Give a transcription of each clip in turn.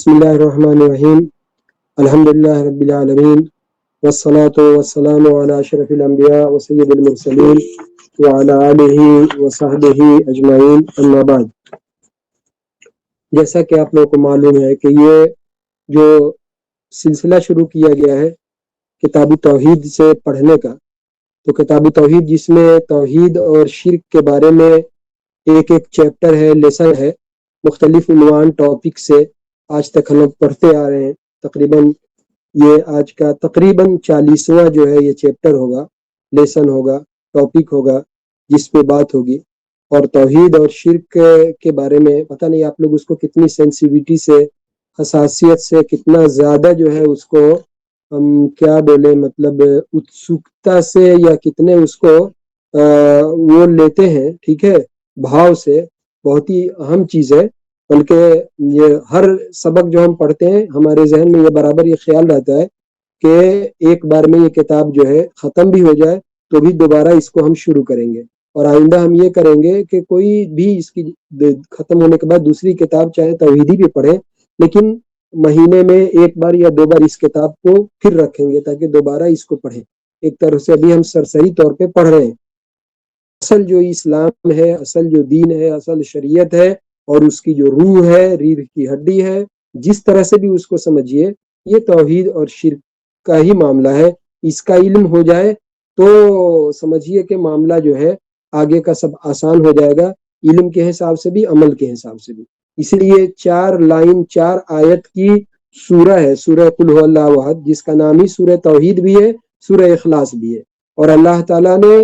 بسم اللہ الرحمن الرحیم الحمدللہ رب العالمین والصلاة والسلام علی اشرف الانبیاء وسید المرسلین وعلی آلہ وصحبہ اجمعین اما بعد۔ جیسا کہ آپ لوگوں کو معلوم ہے کہ یہ جو سلسلہ شروع کیا گیا ہے کتاب توحید سے پڑھنے کا، تو کتاب توحید جس میں توحید اور شرک کے بارے میں ایک چیپٹر ہے، لیسن ہے، مختلف عنوان ٹاپک سے آج تک ہم لوگ پڑھتے آ رہے ہیں۔ تقریباً یہ آج کا تقریباً 40واں جو ہے یہ چیپٹر ہوگا، لیسن ہوگا، ٹاپک ہوگا جس پہ بات ہوگی۔ اور توحید اور شرک کے بارے میں پتہ نہیں آپ لوگ اس کو کتنی سینسیویٹی سے، حساسیت سے، کتنا زیادہ جو ہے اس کو ہم کیا بولے، مطلب اتسکتا سے، یا کتنے اس کو وہ لیتے ہیں، ٹھیک ہے، بھاؤ سے۔ بہت ہی اہم چیز ہے، بلکہ یہ ہر سبق جو ہم پڑھتے ہیں ہمارے ذہن میں یہ برابر یہ خیال رہتا ہے کہ ایک بار میں یہ کتاب جو ہے ختم بھی ہو جائے تو بھی دوبارہ اس کو ہم شروع کریں گے، اور آئندہ ہم یہ کریں گے کہ کوئی بھی اس کی ختم ہونے کے بعد دوسری کتاب چاہے توحیدی بھی پڑھیں، لیکن مہینے میں ایک بار یا دو بار اس کتاب کو پھر رکھیں گے تاکہ دوبارہ اس کو پڑھیں۔ ایک طرح سے ابھی ہم سرسری طور پہ پڑھ رہے ہیں۔ اصل جو اسلام ہے، اصل جو دین ہے، اصل شریعت ہے، اور اس کی جو روح ہے، ریڑھ کی ہڈی ہے، جس طرح سے بھی اس کو سمجھیے، یہ توحید اور شرک کا ہی معاملہ ہے۔ اس کا علم ہو جائے تو سمجھیے کہ معاملہ جو ہے آگے کا سب آسان ہو جائے گا، علم کے حساب سے بھی، عمل کے حساب سے بھی۔ اسی لیے 4 لائن 4 آیت کی سورہ ہے، سورہ قل هو اللہ احد، جس کا نام ہی سورہ توحید بھی ہے، سورہ اخلاص بھی ہے۔ اور اللہ تعالیٰ نے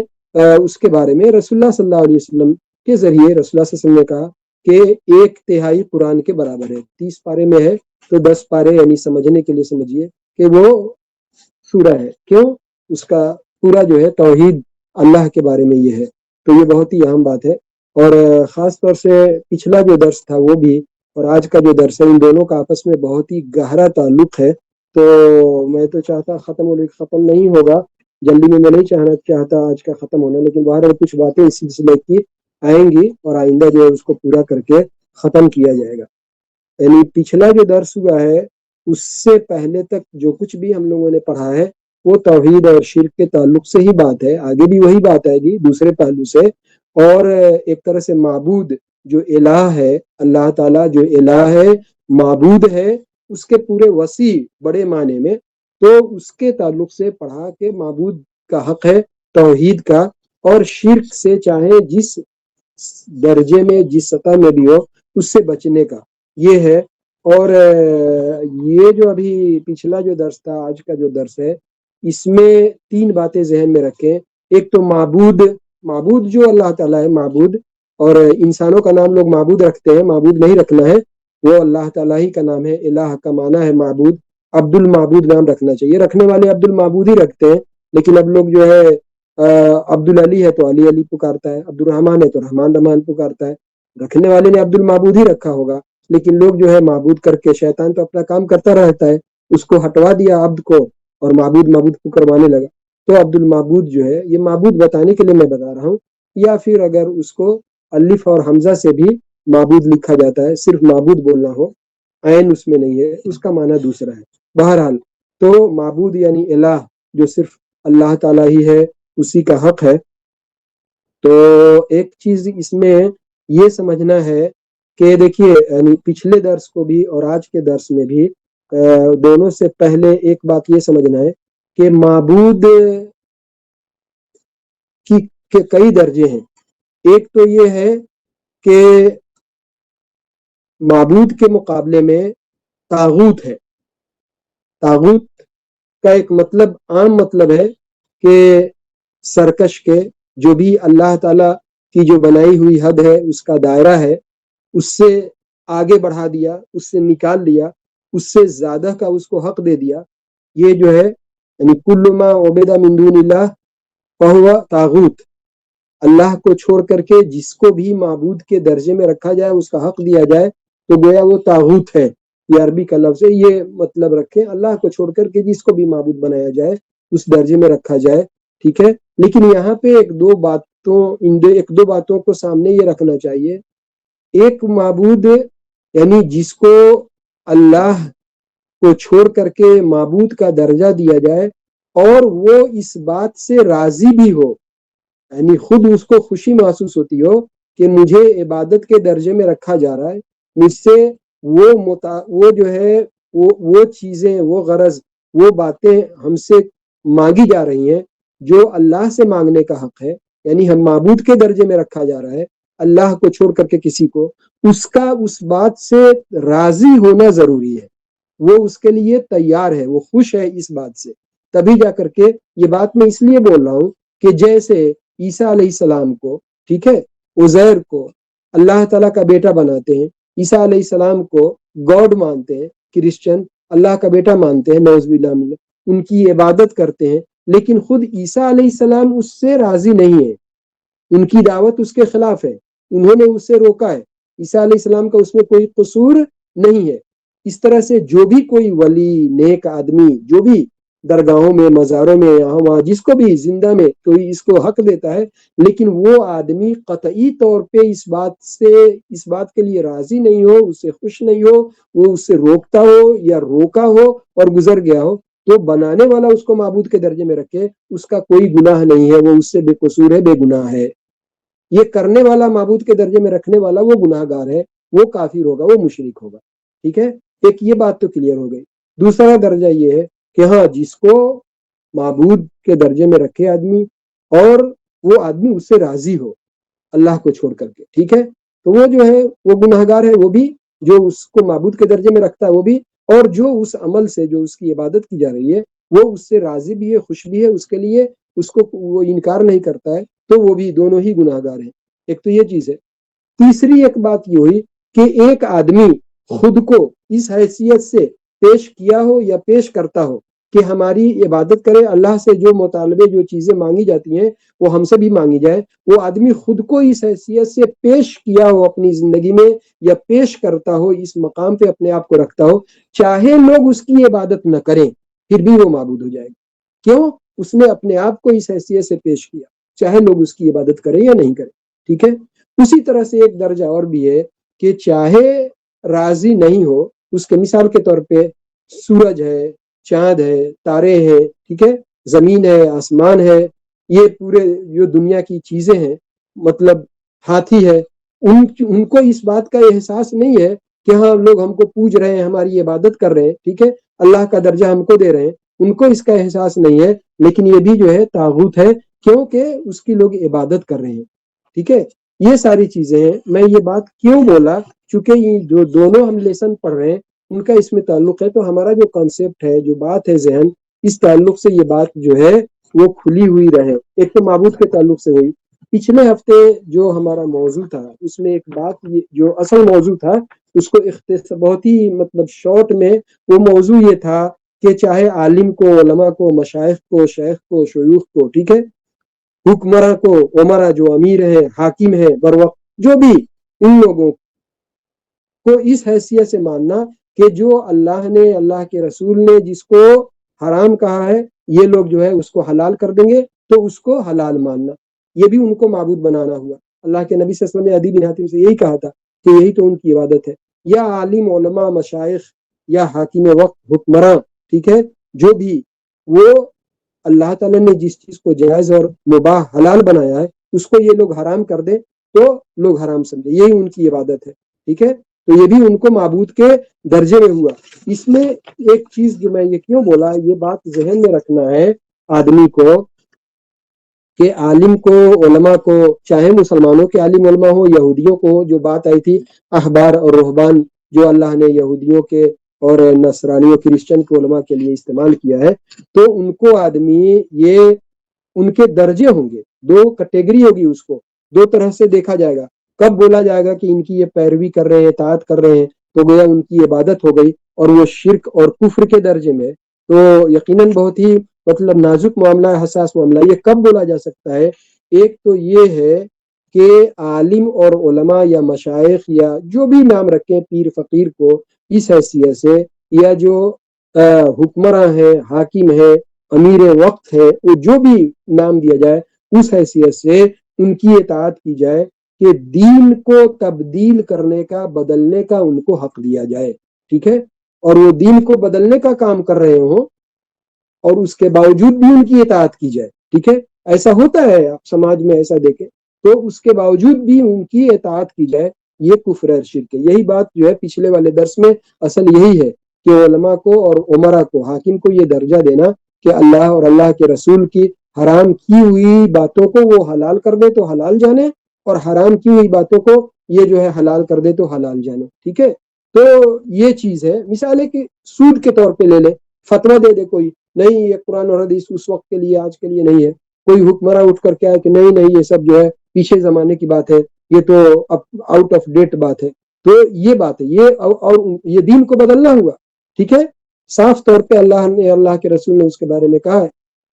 اس کے بارے میں رسول اللہ صلی اللہ علیہ وسلم کے ذریعے رسول اللہ صلی اللہ علیہ وسلم نے کہا کہ 1/3 قرآن کے برابر ہے۔ 30 پارے میں ہے تو 10 پارے یعنی سمجھنے کے لیے سمجھیے کہ وہ سورہ ہے۔ کیوں؟ اس کا پورا جو ہے توحید اللہ کے بارے میں یہ ہے، تو یہ بہت ہی اہم بات ہے۔ اور خاص طور سے پچھلا جو درس تھا وہ بھی، اور آج کا جو درس ہے، ان دونوں کا آپس میں بہت ہی گہرا تعلق ہے۔ تو میں تو چاہتا ختم نہیں ہوگا جلدی میں نہیں چاہتا آج کا ختم ہونا، لیکن بہرحال کچھ باتیں اس سلسلے کی آئیں گی اور آئندہ جو ہے اس کو پورا کر کے ختم کیا جائے گا۔ یعنی پچھلا جو درس ہوا ہے اس سے پہلے تک جو کچھ بھی ہم لوگوں نے پڑھا ہے وہ توحید اور شرک کے تعلق سے ہی بات ہے، آگے بھی وہی بات آئے گی دوسرے پہلو سے۔ اور ایک طرح سے معبود جو الہ ہے، اللہ تعالیٰ جو الہ ہے، معبود ہے، اس کے پورے وسیع بڑے معنی میں، تو اس کے تعلق سے پڑھا کہ معبود کا حق ہے توحید کا، اور شرک سے چاہے جس درجے میں جس سطح میں بھی ہو اس سے بچنے کا یہ ہے۔ اور یہ جو ابھی پچھلا جو درس تھا، آج کا جو درس ہے، اس میں 3 باتیں ذہن میں رکھیں۔ ایک تو معبود جو اللہ تعالیٰ ہے، معبود، اور انسانوں کا نام لوگ معبود رکھتے ہیں، معبود نہیں رکھنا ہے، وہ اللہ تعالیٰ ہی کا نام ہے۔ الہ کا معنی ہے معبود، عبد المعبود نام رکھنا چاہیے۔ رکھنے والے عبد المعبود ہی رکھتے ہیں، لیکن اب لوگ جو ہے عبد العلی ہے تو علی علی پکارتا ہے، عبد الرحمن ہے تو رحمان رحمان پکارتا ہے۔ رکھنے والے نے عبد المعبود ہی رکھا ہوگا، لیکن لوگ جو ہے معبود کر کے، شیطان تو اپنا کام کرتا رہتا ہے، اس کو ہٹوا دیا عبد کو اور معبود پکروانے لگا۔ تو عبد المعبود جو ہے، یہ معبود بتانے کے لیے میں بتا رہا ہوں، یا پھر اگر اس کو الف اور حمزہ سے بھی معبود لکھا جاتا ہے، صرف معبود بولنا ہو، عین اس میں نہیں ہے، اس کا معنی دوسرا ہے۔ بہرحال تو معبود یعنی الہ جو صرف اللہ تعالیٰ ہی ہے، اسی کا حق ہے۔ تو ایک چیز اس میں یہ سمجھنا ہے کہ دیکھیے، یعنی پچھلے درس کو بھی اور آج کے درس میں بھی دونوں سے پہلے ایک بات یہ سمجھنا ہے کہ معبود کے کئی درجے ہیں۔ ایک تو یہ ہے کہ معبود کے مقابلے میں طاغوت ہے۔ طاغوت کا ایک مطلب، عام مطلب ہے کہ سرکش کے، جو بھی اللہ تعالیٰ کی جو بنائی ہوئی حد ہے، اس کا دائرہ ہے، اس سے آگے بڑھا دیا، اس سے نکال لیا، اس سے زیادہ کا اس کو حق دے دیا، یہ جو ہے یعنی کل ما عبد من دون اللہ فہو طاغوت۔ اللہ کو چھوڑ کر کے جس کو بھی معبود کے درجے میں رکھا جائے، اس کا حق دیا جائے، تو گویا وہ طاغوت ہے۔ یہ عربی کا لفظ ہے، یہ مطلب رکھیں، اللہ کو چھوڑ کر کے جس کو بھی معبود بنایا جائے، اس درجے میں رکھا جائے، ٹھیک ہے۔ لیکن یہاں پہ ایک دو باتوں کو سامنے یہ رکھنا چاہیے۔ ایک معبود یعنی جس کو اللہ کو چھوڑ کر کے معبود کا درجہ دیا جائے اور وہ اس بات سے راضی بھی ہو، یعنی خود اس کو خوشی محسوس ہوتی ہو کہ مجھے عبادت کے درجے میں رکھا جا رہا ہے، مجھ سے وہ جو ہے وہ چیزیں، وہ غرض، وہ باتیں ہم سے مانگی جا رہی ہیں جو اللہ سے مانگنے کا حق ہے، یعنی ہم معبود کے درجے میں رکھا جا رہا ہے اللہ کو چھوڑ کر کے کسی کو، اس کا اس بات سے راضی ہونا ضروری ہے، وہ اس کے لیے تیار ہے، وہ خوش ہے اس بات سے، تبھی جا کر کے یہ بات میں اس لیے بول رہا ہوں کہ جیسے عیسیٰ علیہ السلام کو، ٹھیک ہے، عزیر کو اللہ تعالیٰ کا بیٹا بناتے ہیں، عیسیٰ علیہ السلام کو گاڈ مانتے ہیں، کرسچن اللہ کا بیٹا مانتے ہیں، نعوذ باللہ من، ان کی عبادت کرتے ہیں، لیکن خود عیسیٰ علیہ السلام اس سے راضی نہیں ہے، ان کی دعوت اس کے خلاف ہے، انہوں نے اسے روکا ہے، عیسیٰ علیہ السلام کا اس میں کوئی قصور نہیں ہے۔ اس طرح سے جو بھی کوئی ولی، نیک آدمی، جو بھی درگاہوں میں، مزاروں میں، یہاں وہاں جس کو بھی زندہ میں کوئی اس کو حق دیتا ہے، لیکن وہ آدمی قطعی طور پہ اس بات کے لیے راضی نہیں ہو، اس سے خوش نہیں ہو، وہ اس سے روکتا ہو یا روکا ہو اور گزر گیا ہو، تو بنانے والا اس کو معبود کے درجے میں رکھے، اس کا کوئی گناہ نہیں ہے، وہ اس سے بے قصور ہے، بے گناہ ہے۔ یہ کرنے والا، معبود کے درجے میں رکھنے والا، وہ گناہ گار ہے، وہ کافر ہوگا، وہ مشرک ہوگا، ٹھیک ہے۔ ایک یہ بات تو کلیئر ہو گئی۔ دوسرا درجہ یہ ہے کہ ہاں، جس کو معبود کے درجے میں رکھے آدمی اور وہ آدمی اس سے راضی ہو اللہ کو چھوڑ کر کے، ٹھیک ہے، تو وہ جو ہے وہ گناہ گار ہے، وہ بھی جو اس کو معبود کے درجے میں رکھتا ہے وہ بھی، اور جو اس عمل سے، جو اس کی عبادت کی جا رہی ہے، وہ اس سے راضی بھی ہے، خوش بھی ہے، اس کے لیے اس کو وہ انکار نہیں کرتا ہے، تو وہ بھی دونوں ہی گناہ گار ہیں۔ ایک تو یہ چیز ہے۔ تیسری ایک بات یہ ہوئی کہ ایک آدمی خود کو اس حیثیت سے پیش کیا ہو یا پیش کرتا ہو کہ ہماری عبادت کرے، اللہ سے جو مطالبے، جو چیزیں مانگی جاتی ہیں وہ ہم سے بھی مانگی جائے، وہ آدمی خود کو اس حیثیت سے پیش کیا ہو اپنی زندگی میں، یا پیش کرتا ہو، اس مقام پہ اپنے آپ کو رکھتا ہو، چاہے لوگ اس کی عبادت نہ کریں پھر بھی وہ معبود ہو جائے گا۔ کیوں؟ اس نے اپنے آپ کو اس حیثیت سے پیش کیا، چاہے لوگ اس کی عبادت کریں یا نہیں کریں، ٹھیک ہے۔ اسی طرح سے ایک درجہ اور بھی ہے کہ چاہے راضی نہیں ہو، اس کے مثال کے طور پہ سورج ہے، چاند ہے، تارے ہیں، ٹھیک ہے، زمین ہے، آسمان ہے، یہ پورے جو دنیا کی چیزیں ہیں، مطلب ہاتھی ہے، ان کو اس بات کا احساس نہیں ہے کہ ہاں لوگ ہم کو پوج رہے ہیں، ہماری عبادت کر رہے ہیں، ٹھیک ہے، اللہ کا درجہ ہم کو دے رہے ہیں، ان کو اس کا احساس نہیں ہے، لیکن یہ بھی جو ہے طاغوت ہے، کیونکہ اس کی لوگ عبادت کر رہے ہیں، ٹھیک ہے۔ یہ ساری چیزیں ہیں۔ میں یہ بات کیوں بولا؟ چونکہ یہ جو دونوں ہم لیسن پڑھ رہے ہیں ان کا اس میں تعلق ہے، تو ہمارا جو کانسیپٹ ہے، جو بات ہے ذہن، اس تعلق سے یہ بات جو ہے وہ کھلی ہوئی رہے۔ ایک تو معبود کے تعلق سے ہوئی۔ پچھلے ہفتے جو ہمارا موضوع تھا اس میں ایک بات، جو اصل موضوع تھا اس کو بہت ہی مطلب شارٹ میں، وہ موضوع یہ تھا کہ چاہے عالم کو، علماء کو، مشائخ کو، شیخ کو، شیوخ کو، ٹھیک ہے، حکمراں کو، عمرا جو امیر ہیں، حاکم ہیں بروقت، جو بھی، ان لوگوں کو اس حیثیت سے ماننا کہ جو اللہ نے، اللہ کے رسول نے جس کو حرام کہا ہے، یہ لوگ جو ہے اس کو حلال کر دیں گے، تو اس کو حلال ماننا، یہ بھی ان کو معبود بنانا ہوا۔ اللہ کے نبی صلی اللہ علیہ وسلم نے عدی بن حاتم سے یہی کہا تھا کہ یہی تو ان کی عبادت ہے۔ یا عالم، علماء، مشائخ یا حاکم وقت، حکمراں، ٹھیک ہے، جو بھی، وہ اللہ تعالیٰ نے جس چیز کو جائز اور مباح، حلال بنایا ہے، اس کو یہ لوگ حرام کر دیں تو لوگ حرام سمجھے، یہی ان کی عبادت ہے، ٹھیک ہے۔ تو یہ بھی ان کو معبود کے درجے میں ہوا۔ اس میں ایک چیز جو میں یہ کیوں بولا، یہ بات ذہن میں رکھنا ہے آدمی کو کہ عالم کو، علماء کو، چاہے مسلمانوں کے عالم علماء ہو، یہودیوں کو، جو بات آئی تھی احبار اور رہبان جو اللہ نے یہودیوں کے اور نصرانیوں، کرسچن کے علماء کے لیے استعمال کیا ہے، تو ان کو آدمی، یہ ان کے درجے ہوں گے، دو کیٹیگری ہوگی، اس کو دو طرح سے دیکھا جائے گا۔ کب بولا جائے گا کہ ان کی یہ پیروی کر رہے ہیں، اطاعت کر رہے ہیں، تو گویا ان کی عبادت ہو گئی اور وہ شرک اور کفر کے درجے میں، تو یقیناً بہت ہی مطلب نازک معاملہ ہے، حساس معاملہ۔ یہ کب بولا جا سکتا ہے؟ ایک تو یہ ہے کہ عالم اور علماء یا مشائخ یا جو بھی نام رکھیں، پیر فقیر کو اس حیثیت سے، یا جو حکمراں ہیں، حاکم ہے، امیر وقت ہے، وہ جو بھی نام دیا جائے، اس حیثیت سے ان کی اطاعت کی جائے کہ دین کو تبدیل کرنے کا، بدلنے کا ان کو حق دیا جائے، ٹھیک ہے۔ اور وہ دین کو بدلنے کا کام کر رہے ہوں اور اس کے باوجود بھی ان کی اطاعت کی جائے، ٹھیک ہے، ایسا ہوتا ہے، آپ سماج میں ایسا دیکھیں، تو اس کے باوجود بھی ان کی اطاعت کی جائے، یہ کفر اور شرک ہے۔ یہی بات جو ہے پچھلے والے درس میں اصل یہی ہے کہ علماء کو اور عمرا کو، حاکم کو یہ درجہ دینا کہ اللہ اور اللہ کے رسول کی حرام کی ہوئی باتوں کو وہ حلال کر دے تو حلال جانے، اور حرام کی ہوئی باتوں کو یہ جو ہے حلال کر دے تو حلال جانے، ٹھیک ہے۔ تو یہ چیز ہے، مثال ہے کہ سود کے طور پہ لے لے، فتویٰ دے دے کوئی، نہیں یہ قرآن اور حدیث اس وقت کے لیے، آج کے لیے نہیں ہے، کوئی حکمراں اٹھ کر کیا ہے کہ نہیں نہیں یہ سب جو ہے پیچھے زمانے کی بات ہے، یہ تو آؤٹ آف ڈیٹ بات ہے، تو یہ بات ہے، یہ اور یہ دین کو بدلنا ہوا، ٹھیک ہے، صاف طور پہ اللہ نے، اللہ کے رسول نے اس کے بارے میں کہا ہے،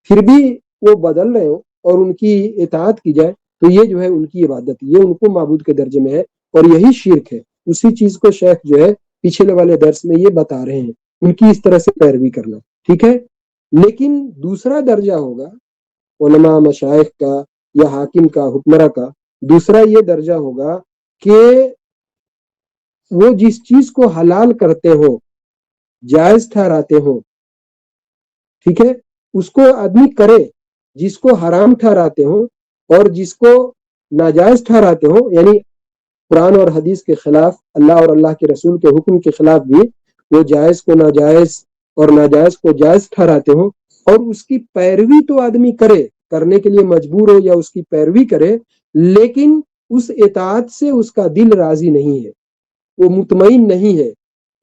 پھر بھی وہ بدل رہے ہو اور ان کی اطاعت کی جائے تو یہ جو ہے ان کی عبادت، یہ ان کو معبود کے درجے میں ہے، اور یہی شرک ہے۔ اسی چیز کو شیخ جو ہے پچھلے والے درس میں یہ بتا رہے ہیں، ان کی اس طرح سے پیروی کرنا، ٹھیک ہے۔ لیکن دوسرا درجہ ہوگا علماء مشائخ کا یا حاکم کا، حکمراں کا، دوسرا یہ درجہ ہوگا کہ وہ جس چیز کو حلال کرتے ہو، جائز ٹھہراتے ہو، ٹھیک ہے، اس کو آدمی کرے، جس کو حرام ٹھہراتے ہو اور جس کو ناجائز ٹھہراتے ہو، یعنی قرآن اور حدیث کے خلاف، اللہ اور اللہ کے رسول کے حکم کے خلاف بھی وہ جائز کو ناجائز اور ناجائز کو جائز ٹھہراتے ہو، اور اس کی پیروی تو آدمی کرے، کرنے کے لیے مجبور ہو یا اس کی پیروی کرے، لیکن اس اطاعت سے اس کا دل راضی نہیں ہے، وہ مطمئن نہیں ہے،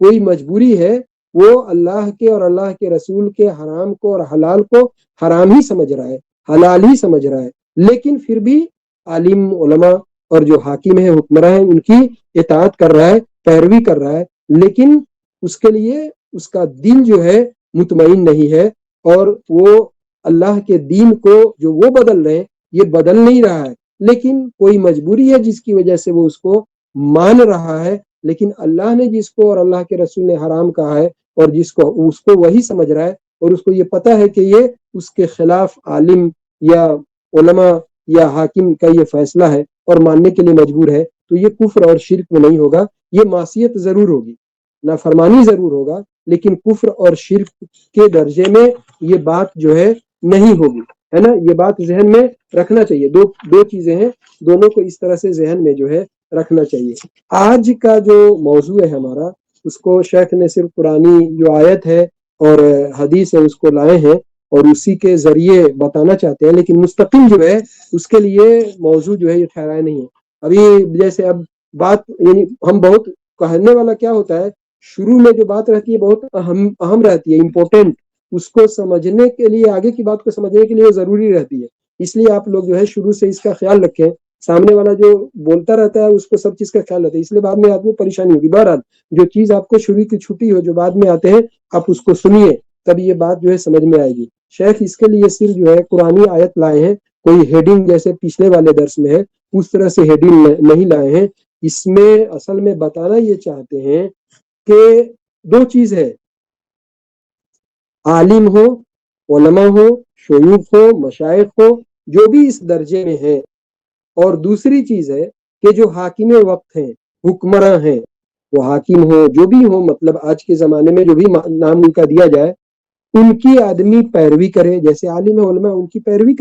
کوئی مجبوری ہے، وہ اللہ کے اور اللہ کے رسول کے حرام کو اور حلال کو حرام ہی سمجھ رہا ہے، حلال ہی سمجھ رہا ہے، لیکن پھر بھی عالم علماء اور جو حاکم ہے، حکمراں ہیں، ان کی اطاعت کر رہا ہے، پیروی کر رہا ہے، لیکن اس کے لیے اس کا دل جو ہے مطمئن نہیں ہے، اور وہ اللہ کے دین کو جو وہ بدل رہے ہیں یہ بدل نہیں رہا ہے، لیکن کوئی مجبوری ہے جس کی وجہ سے وہ اس کو مان رہا ہے، لیکن اللہ نے جس کو اور اللہ کے رسول نے حرام کہا ہے اور جس کو، اس کو وہی سمجھ رہا ہے، اور اس کو یہ پتا ہے کہ یہ اس کے خلاف عالم یا علماء یا حاکم کا یہ فیصلہ ہے اور ماننے کے لیے مجبور ہے، تو یہ کفر اور شرک میں نہیں ہوگا، یہ معصیت ضرور ہوگی، نافرمانی ضرور ہوگا، لیکن کفر اور شرک کے درجے میں یہ بات جو ہے نہیں ہوگی، ہے نا، یہ بات ذہن میں رکھنا چاہیے، دو چیزیں ہیں، دونوں کو اس طرح سے ذہن میں جو ہے رکھنا چاہیے۔ آج کا جو موضوع ہے ہمارا، اس کو شیخ نے صرف قرآنی جو آیت ہے اور حدیث ہے اس کو لائے ہیں اور اسی کے ذریعے بتانا چاہتے ہیں، لیکن مستقل جو ہے اس کے لیے موضوع جو ہے یہ ٹھہرائے نہیں ہے۔ ابھی جیسے اب بات، یعنی ہم بہت کہنے والا کیا ہوتا ہے، شروع میں جو بات رہتی ہے بہت اہم رہتی ہے، امپورٹنٹ، اس کو سمجھنے کے لیے، آگے کی بات کو سمجھنے کے لیے ضروری رہتی ہے، اس لیے آپ لوگ جو ہے شروع سے اس کا خیال رکھیں، سامنے والا جو بولتا رہتا ہے اس کو سب چیز کا خیال رہتا ہے، اس لیے بعد میں آدمی پریشانی ہوگی۔ بہرحال جو چیز آپ کو شروع کی چھٹی ہو، جو بعد میں آتے ہیں، آپ اس کو سنیے، تب یہ بات جو ہے سمجھ میں آئے گی۔ شیخ اس کے لیے صرف جو ہے قرآنی آیت لائے ہیں، کوئی ہیڈنگ جیسے پچھلے والے درس میں ہے اس طرح سے ہیڈنگ نہیں لائے ہیں، اس میں اصل میں بتانا یہ چاہتے ہیں کہ دو چیز ہے، عالم ہو، علماء ہو، شیوخ ہو، مشائخ ہو، جو بھی اس درجے میں ہے، اور دوسری چیز ہے کہ جو حاکم وقت ہیں، حکمراں ہیں، وہ حاکم ہو جو بھی ہو، مطلب آج کے زمانے میں جو بھی نام ان کا دیا جائے، ان کی آدمی پیروی کرے، جیسے عالم علماء ان کی پیروی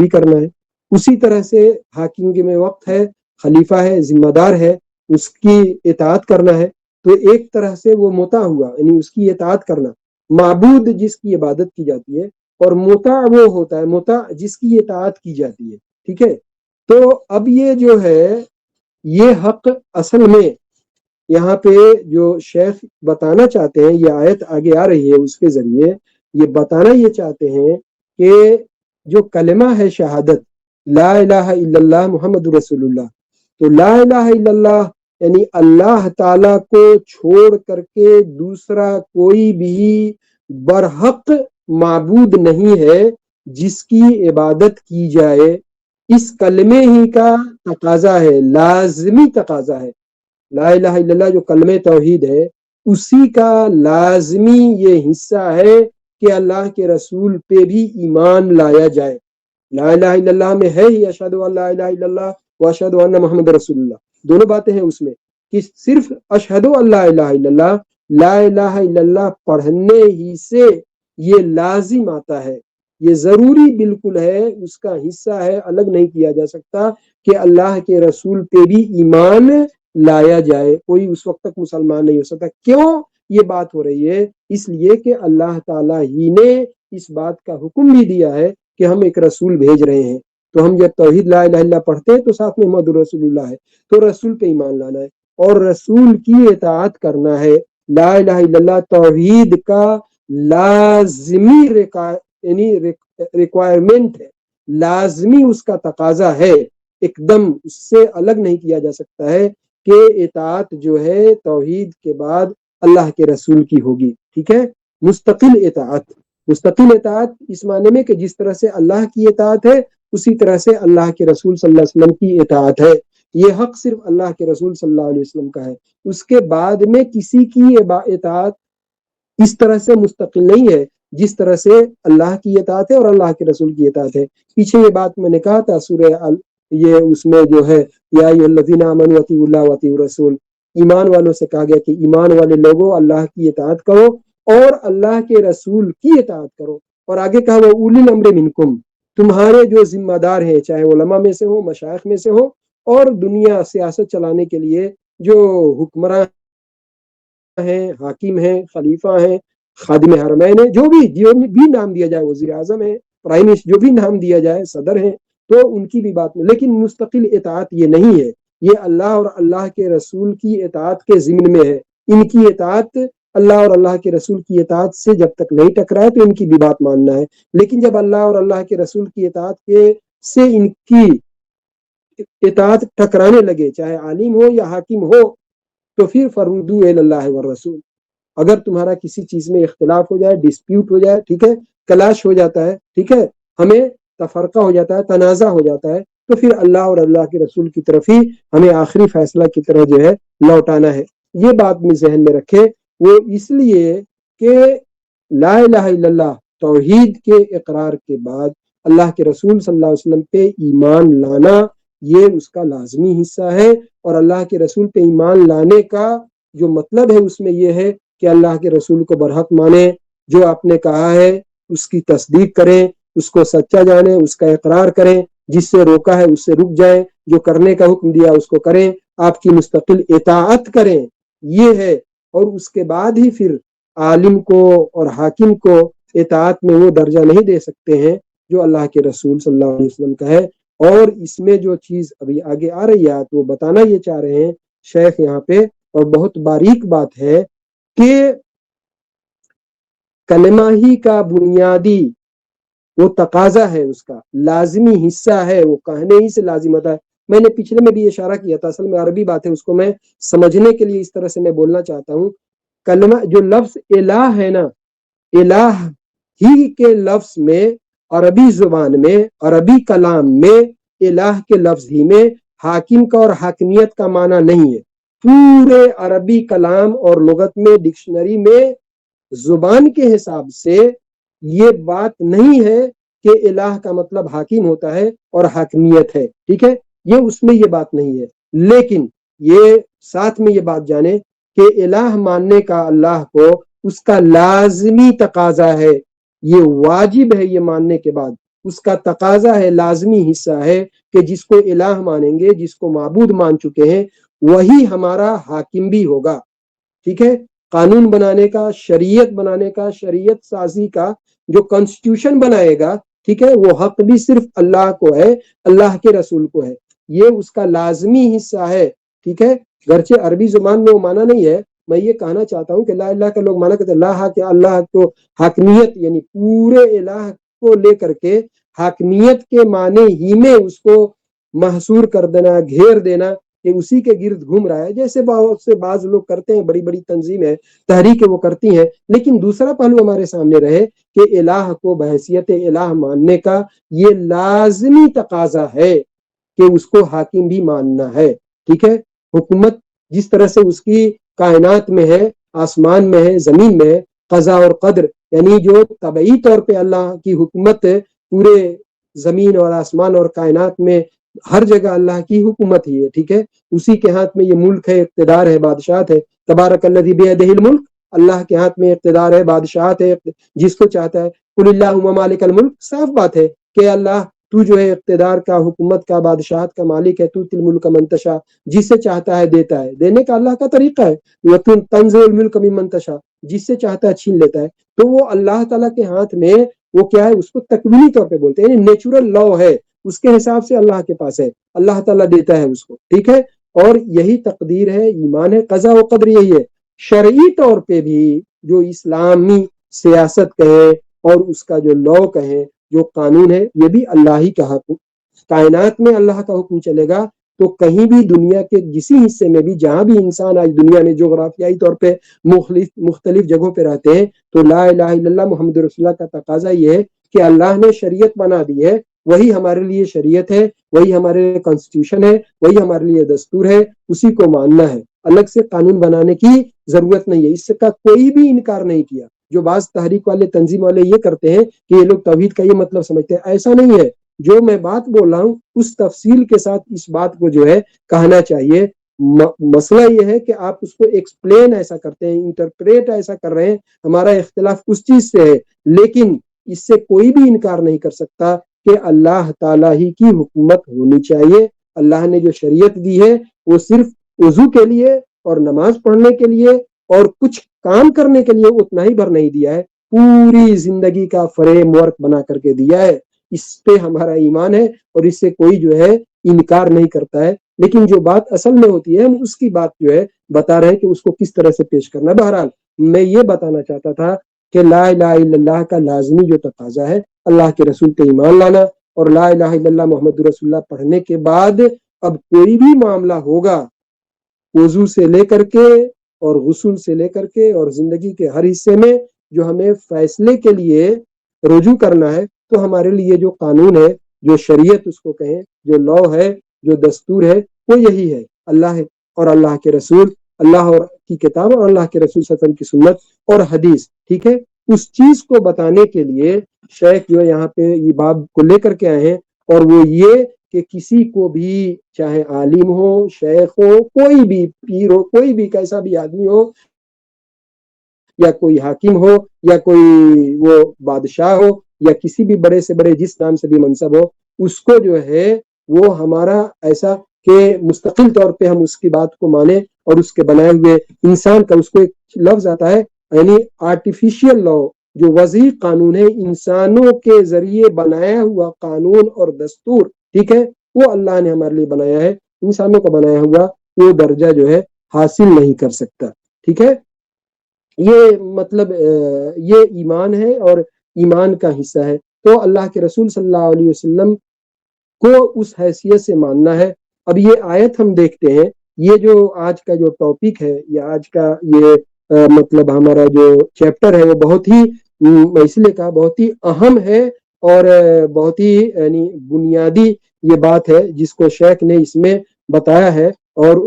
کرنا ہے، اسی طرح سے حاکم میں وقت ہے، خلیفہ ہے، ذمہ دار ہے، اس کی اطاعت کرنا ہے، تو ایک طرح سے وہ مطاع ہوا، یعنی اس کی اطاعت کرنا، معبود جس کی عبادت کی جاتی ہے، اور مطاع وہ ہوتا ہے، مطاع جس کی اطاعت کی جاتی ہے، ٹھیک ہے۔ تو اب یہ جو ہے یہ حق اصل میں یہاں پہ جو شیخ بتانا چاہتے ہیں، یہ آیت آگے آ رہی ہے، اس کے ذریعے یہ بتانا یہ چاہتے ہیں کہ جو کلمہ ہے شہادت، لا الہ الا اللہ محمد رسول اللہ، تو لا الہ الا اللہ یعنی اللہ تعالی کو چھوڑ کر کے دوسرا کوئی بھی برحق معبود نہیں ہے جس کی عبادت کی جائے، اس کلمے ہی کا تقاضا ہے، لازمی تقاضا ہے۔ لا الہ الا اللہ جو کلمہ توحید ہے، اسی کا لازمی یہ حصہ ہے کہ اللہ کے رسول پہ بھی ایمان لایا جائے۔ لا الہ الا اللہ میں ہے ہی اشہد ان لا الہ الا اللہ و اشہد ان محمد رسول اللہ، دونوں باتیں ہیں اس میں، کہ صرف اشہد ان لا الہ الا اللہ لا الہ الا اللہ پڑھنے ہی سے یہ لازم آتا ہے، یہ ضروری بالکل ہے، اس کا حصہ ہے، الگ نہیں کیا جا سکتا کہ اللہ کے رسول پہ بھی ایمان لایا جائے۔ کوئی اس وقت تک مسلمان نہیں ہو سکتا۔ کیوں یہ بات ہو رہی ہے؟ اس لیے کہ اللہ تعالیٰ ہی نے اس بات کا حکم بھی دیا ہے کہ ہم ایک رسول بھیج رہے ہیں، تو ہم جب توحید لا الہ الا اللہ پڑھتے ہیں تو ساتھ میں محمد رسول اللہ ہے، تو رسول پہ ایمان لانا ہے اور رسول کی اطاعت کرنا ہے۔ لا الہ الا اللہ توحید کا لازمی یعنی ریکوائرمنٹ ہے، لازمی اس کا تقاضا ہے، ایک دم اس سے الگ نہیں کیا جا سکتا ہے کہ اطاعت جو ہے توحید کے بعد اللہ کے رسول کی ہوگی۔ ٹھیک ہے، مستقل اطاعت، مستقل اطاعت اس معنی میں کہ جس طرح سے اللہ کی اطاعت ہے اسی طرح سے اللہ کے رسول صلی اللہ علیہ وسلم کی اطاعت ہے۔ یہ حق صرف اللہ کے رسول صلی اللہ علیہ وسلم کا ہے، اس کے بعد میں کسی کی اطاعت اس طرح سے مستقل نہیں ہے جس طرح سے اللہ کی اطاعت ہے اور اللہ کے رسول کی اطاعت ہے۔ پیچھے یہ بات میں نے کہا تھا سورہ یہ اس میں جو ہے یا ایھا الذین آمنوا اطیعوا اللہ واطیعوا الرسول، ایمان والوں سے کہا گیا کہ ایمان والے لوگوں اللہ کی اطاعت کرو اور اللہ کے رسول کی اطاعت کرو، اور آگے کہا وہ اولی الامر منکم، تمہارے جو ذمہ دار ہیں چاہے علماء میں سے ہوں، مشائخ میں سے ہوں، اور دنیا سیاست چلانے کے لیے جو حکمراں ہیں، حاکم ہیں، خلیفہ ہیں، خادم حرمین ہیں، جو بھی نام دیا جائے، وزیر اعظم ہے، پرائم منسٹر، جو بھی نام دیا جائے، صدر ہیں، تو ان کی بھی بات میں، لیکن مستقل اطاعت یہ نہیں ہے، یہ اللہ اور اللہ کے رسول کی اطاعت کے ضمن میں ہے۔ ان کی اطاعت اللہ اور اللہ کے رسول کی اطاعت سے جب تک نہیں ٹکرائے تو ان کی بھی بات ماننا ہے، لیکن جب اللہ اور اللہ کے رسول کی اطاعت سے ان کی اطاعت ٹکرانے لگے، چاہے عالم ہو یا حاکم ہو، تو پھر فردو الی اللہ والرسول، اگر تمہارا کسی چیز میں اختلاف ہو جائے، ڈسپیوٹ ہو جائے، ٹھیک ہے، کلاش ہو جاتا ہے، ٹھیک ہے، ہمیں تفرقہ ہو جاتا ہے، تنازع ہو جاتا ہے، تو پھر اللہ اور اللہ کے رسول کی طرف ہی ہمیں آخری فیصلہ کی طرح جو ہے لوٹانا ہے۔ یہ بات میں ذہن میں رکھے، وہ اس لیے کہ لا الہ الا اللہ توحید کے اقرار کے بعد اللہ کے رسول صلی اللہ علیہ وسلم پہ ایمان لانا یہ اس کا لازمی حصہ ہے، اور اللہ کے رسول پہ ایمان لانے کا جو مطلب ہے اس میں یہ ہے کہ اللہ کے رسول کو برحق مانیں، جو آپ نے کہا ہے اس کی تصدیق کریں، اس کو سچا جانیں، اس کا اقرار کریں، جس سے روکا ہے اس سے رک جائیں، جو کرنے کا حکم دیا اس کو کریں، آپ کی مستقل اطاعت کریں، یہ ہے۔ اور اس کے بعد ہی پھر عالم کو اور حاکم کو اطاعت میں وہ درجہ نہیں دے سکتے ہیں جو اللہ کے رسول صلی اللہ علیہ وسلم کا ہے۔ اور اس میں جو چیز ابھی آگے آ رہی ہے تو وہ بتانا یہ چاہ رہے ہیں شیخ یہاں پہ، اور بہت باریک بات ہے کہ کلمہ ہی کا بنیادی وہ تقاضا ہے، اس کا لازمی حصہ ہے، وہ کہنے ہی سے لازم ہوتا ہے۔ میں نے پچھلے میں بھی اشارہ کیا تھا، اصل میں عربی بات ہے، اس کو میں سمجھنے کے لیے اس طرح سے میں بولنا چاہتا ہوں۔ کلمہ جو لفظ الہ ہے نا، الہ ہی کے لفظ میں عربی زبان میں، عربی کلام میں الہ کے لفظ ہی میں حاکم کا اور حاکمیت کا معنی نہیں ہے۔ پورے عربی کلام اور لغت میں، ڈکشنری میں، زبان کے حساب سے یہ بات نہیں ہے کہ الہ کا مطلب حاکم ہوتا ہے اور حاکمیت ہے، ٹھیک ہے، یہ اس میں یہ بات نہیں ہے، لیکن یہ ساتھ میں یہ بات جانے کہ الہ ماننے کا اللہ کو اس کا لازمی تقاضا ہے، یہ واجب ہے، یہ ماننے کے بعد اس کا تقاضا ہے، لازمی حصہ ہے کہ جس کو الہ مانیں گے، جس کو معبود مان چکے ہیں، وہی ہمارا حاکم بھی ہوگا، ٹھیک ہے۔ قانون بنانے کا، شریعت بنانے کا، شریعت سازی کا جو کانسٹیٹیوشن بنائے گا، ٹھیک ہے، وہ حق بھی صرف اللہ کو ہے، اللہ کے رسول کو ہے، یہ اس کا لازمی حصہ ہے، ٹھیک ہے۔ گرچہ عربی زبان میں وہ معنی نہیں ہے، میں یہ کہنا چاہتا ہوں کہ لا الہ کا لوگ معنی کہتے ہیں لا کہ اللہ کو حاکمیت، یعنی پورے الہ کو لے کر کے حاکمیت کے معنی ہی میں اس کو محصور کر دینا، گھیر دینا کہ اسی کے گرد گھوم رہا ہے، جیسے بہت سے بعض لوگ کرتے ہیں، بڑی بڑی تنظیمیں تحریکیں وہ کرتی ہیں، لیکن دوسرا پہلو ہمارے سامنے رہے کہ الہ کو بحیثیت الہ ماننے کا یہ لازمی تقاضا ہے کہ اس کو حاکم بھی ماننا ہے، ٹھیک ہے۔ حکومت جس طرح سے اس کی کائنات میں ہے، آسمان میں ہے، زمین میں ہے، قضا اور قدر، یعنی جو طبعی طور پہ اللہ کی حکومت پورے زمین اور آسمان اور کائنات میں ہر جگہ اللہ کی حکومت ہی ہے، ٹھیک ہے، اسی کے ہاتھ میں یہ ملک ہے، اقتدار ہے، بادشاہت ہے، تبارک الذی بیدہ الملک اللہ کے ہاتھ میں اقتدار ہے، بادشاہت ہے، جس کو چاہتا ہے قل اللہم مالک الملک، صاف بات ہے کہ اللہ تو جو ہے اقتدار کا، حکومت کا، بادشاہت کا مالک ہے، تو تل ملک من تشاء، جسے چاہتا ہے دیتا ہے، دینے کا اللہ کا طریقہ ہے، وَتُنْ تنزع الملک ممن تشاء، جس سے چاہتا ہے چھین لیتا ہے، تو وہ اللہ تعالیٰ کے ہاتھ میں وہ کیا ہے، اس کو تکوینی طور پہ بولتے ہیں، یعنی نیچرل لا ہے، اس کے حساب سے اللہ کے پاس ہے، اللہ تعالیٰ دیتا ہے اس کو، ٹھیک ہے، اور یہی تقدیر ہے، ایمان ہے، قضا و قدر یہی ہے۔ شرعی طور پہ بھی جو اسلامی سیاست کہیں اور اس کا جو لا کہیں، جو قانون ہے، یہ بھی اللہ ہی کا حکم، کائنات میں اللہ کا حکم چلے گا تو کہیں بھی دنیا کے کسی حصے میں بھی جہاں بھی انسان آج دنیا میں جغرافیائی طور پہ مختلف جگہوں پہ رہتے ہیں، تو لا الہ الا اللہ محمد رسول اللہ کا تقاضا یہ ہے کہ اللہ نے شریعت بنا دی ہے، وہی ہمارے لیے شریعت ہے، وہی ہمارے لیے کانسٹیٹیوشن ہے، وہی ہمارے لیے دستور ہے، اسی کو ماننا ہے، الگ سے قانون بنانے کی ضرورت نہیں ہے۔ اس کا کوئی بھی انکار نہیں کیا۔ جو بعض تحریک والے، تنظیم والے یہ کرتے ہیں کہ یہ لوگ توحید کا یہ مطلب سمجھتے ہیں، ایسا نہیں ہے۔ جو میں بات بول رہا ہوں اس تفصیل کے ساتھ اس بات کو جو ہے کہنا چاہیے۔ مسئلہ یہ ہے کہ آپ اس کو ایکسپلین ایسا کرتے ہیں، انٹرپریٹ ایسا کر رہے ہیں، ہمارا اختلاف اس چیز سے ہے، لیکن اس سے کوئی بھی انکار نہیں کر سکتا کہ اللہ تعالیٰ ہی کی حکومت ہونی چاہیے۔ اللہ نے جو شریعت دی ہے وہ صرف وضو کے لیے اور نماز پڑھنے کے لیے اور کچھ کام کرنے کے لیے اتنا ہی بھر نہیں دیا ہے، پوری زندگی کا فریم ورک بنا کر کے دیا ہے۔ اس پہ ہمارا ایمان ہے اور اس سے کوئی جو ہے انکار نہیں کرتا ہے، لیکن جو بات اصل میں ہوتی ہے ہم اس کی بات جو ہے بتا رہے ہیں کہ اس کو کس طرح سے پیش کرنا ہے۔ بہرحال میں یہ بتانا چاہتا تھا کہ لا الہ الا اللہ کا لازمی جو تقاضا ہے اللہ کے رسول پہ ایمان لانا، اور لا الہ الا اللہ محمد رسول اللہ پڑھنے کے بعد اب کوئی بھی معاملہ ہوگا، وضو سے لے کر کے اور غسل سے لے کر کے اور زندگی کے ہر حصے میں جو ہمیں فیصلے کے لیے رجوع کرنا ہے، تو ہمارے لیے جو قانون ہے، جو شریعت اس کو کہیں، جو لا ہے، جو دستور ہے، وہ یہی ہے، اللہ اور اللہ کے رسول، اللہ اور کی کتاب اور اللہ کے رسول صلی اللہ علیہ وسلم کی سنت اور حدیث، ٹھیک ہے۔ اس چیز کو بتانے کے لیے شیخ جو یہاں پہ یہ باب کو لے کر کے آئے ہیں، اور وہ یہ کہ کسی کو بھی، چاہے عالم ہو، شیخ ہو، کوئی بھی پیر ہو، کوئی بھی کیسا بھی آدمی ہو، یا کوئی حاکم ہو، یا کوئی وہ بادشاہ ہو، یا کسی بھی بڑے سے بڑے جس نام سے بھی منصب ہو، اس کو جو ہے وہ ہمارا ایسا کہ مستقل طور پہ ہم اس کی بات کو مانیں، اور اس کے بنائے ہوئے انسان کا، اس کو ایک لفظ آتا ہے یعنی آرٹیفیشیل لا، جو وضعی قانون ہے، انسانوں کے ذریعے بنایا ہوا قانون اور دستور، ٹھیک ہے، وہ اللہ نے ہمارے لیے بنایا ہے، انسانوں کا بنایا ہوا وہ درجہ جو ہے حاصل نہیں کر سکتا، ٹھیک ہے۔ یہ مطلب یہ ایمان ہے اور ایمان کا حصہ ہے، تو اللہ کے رسول صلی اللہ علیہ وسلم کو اس حیثیت سے ماننا ہے۔ اب یہ آیت ہم دیکھتے ہیں، یہ جو آج کا جو ٹاپک ہے، یا آج کا یہ مطلب ہمارا جو چیپٹر ہے، وہ بہت ہی میں اس لیے کہا بہت ہی اہم ہے، اور بہت ہی یعنی بنیادی یہ بات ہے جس کو شیخ نے اس میں بتایا ہے، اور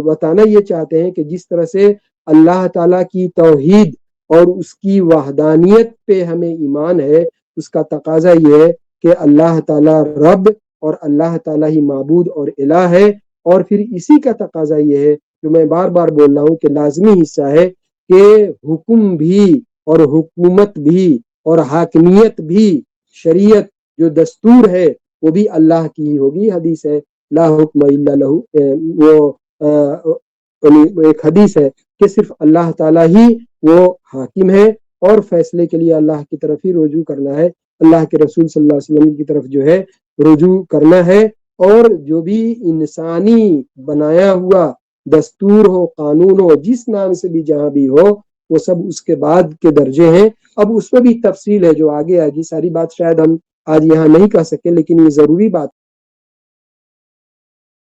بتانا یہ چاہتے ہیں کہ جس طرح سے اللہ تعالیٰ کی توحید اور اس کی وحدانیت پہ ہمیں ایمان ہے، اس کا تقاضا یہ ہے کہ اللہ تعالیٰ رب اور اللہ تعالیٰ ہی معبود اور الہ ہے، اور پھر اسی کا تقاضا یہ ہے جو میں بار بار بول رہا ہوں کہ لازمی حصہ ہے کہ حکم بھی اور حکومت بھی اور حاکمیت بھی، شریعت جو دستور ہے وہ بھی اللہ کی ہی ہوگی۔ حدیث ہے لا حکم الا لہ، وہ ایک حدیث ہے کہ صرف اللہ تعالیٰ ہی وہ حاکم ہے، اور فیصلے کے لیے اللہ کی طرف ہی رجوع کرنا ہے، اللہ کے رسول صلی اللہ علیہ وسلم کی طرف جو ہے رجوع کرنا ہے، اور جو بھی انسانی بنایا ہوا دستور ہو، قانون ہو، جس نام سے بھی جہاں بھی ہو، وہ سب اس کے بعد کے درجے ہیں۔ اب اس میں بھی تفصیل ہے جو آگے آگی، ساری بات شاید ہم آج یہاں نہیں کہہ سکے، لیکن یہ ضروری بات